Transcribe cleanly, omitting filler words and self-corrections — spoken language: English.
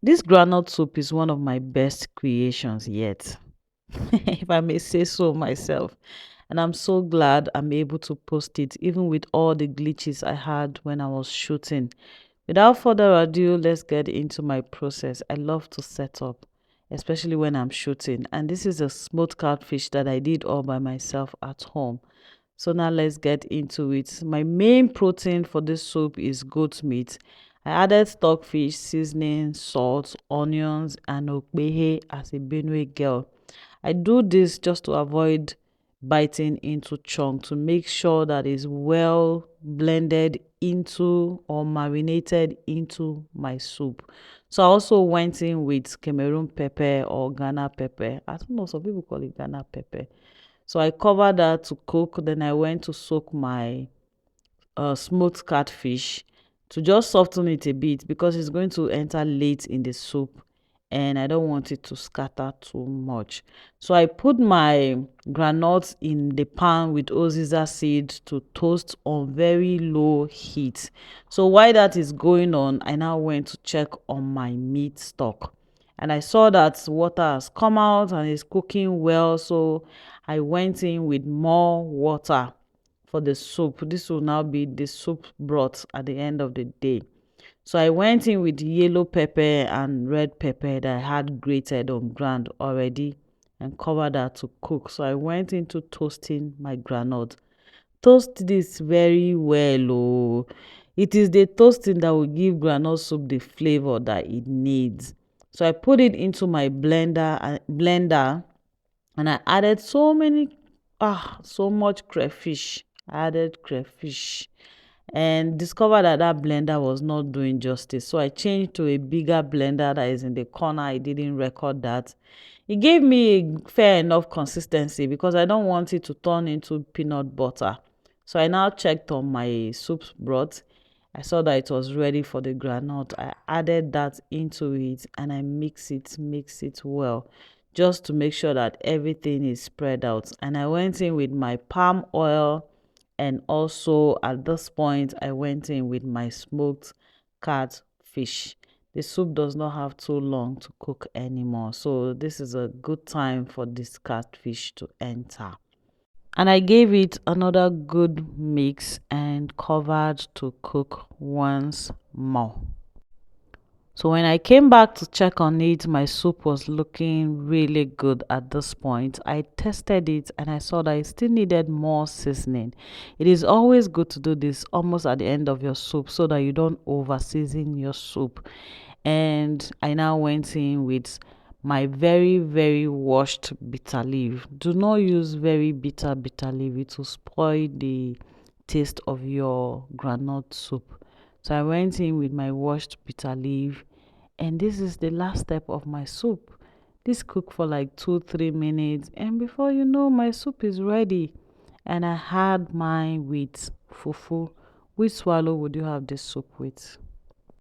This groundnut soup is one of my best creations yet, if I may say so myself. And I'm so glad I'm able to post it, even with all the glitches I had when I was shooting. Without further ado, let's get into my process. I love to set up, especially when I'm shooting. And this is a smoked catfish that I did all by myself at home. So now let's get into it. My main protein for this soup is goat meat. I added stockfish, seasoning, salt, onions, and okpehe as a Benue girl. I do this just to avoid biting into chunk to make sure that it's well blended into or marinated into my soup. So I also went in with Cameroon pepper or Ghana pepper. I don't know, some people call it Ghana pepper. So I covered that to cook. Then I went to soak my smoked catfish to just soften it a bit because it's going to enter late in the soup and I don't want it to scatter too much. So I put my granules in the pan with Oziza seed to toast on very low heat. So while that is going on, I now went to check on my meat stock. And I saw that water has come out and is cooking well. So I went in with more water for the soup. This will now be the soup broth at the end of the day. So I went in with yellow pepper and red pepper that I had grated on ground already and covered that to cook. So I went into toasting my granite. Toast this very well. Oh. It is the toasting that will give granite soup the flavor that it needs. So I put it into my blender and I added so much crayfish. I added crayfish and discovered that that blender was not doing justice. So I changed to a bigger blender that is in the corner. I didn't record that. It gave me a fair enough consistency because I don't want it to turn into peanut butter. So I now checked on my soup broth. I saw that it was ready for the granite. I added that into it and I mix it well just to make sure that everything is spread out. And I went in with my palm oil and also at this point I went in with my smoked catfish. The soup does not have too long to cook anymore, so this is a good time for this catfish to enter. And I gave it another good mix and covered to cook once more. So when I came back to check on it, my soup was looking really good at this point. I tested it and I saw that it still needed more seasoning. It is always good to do this almost at the end of your soup so that you don't over season your soup. And I now went in with my very washed bitter leaf. Do not use very bitter leaf. It will spoil the taste of your granite soup. So I went in with my washed bitter leaf and this is the last step of my soup. This cooked for like 2-3 minutes and before you know my soup is ready. And I had mine with fufu. Which swallow would you have this soup with?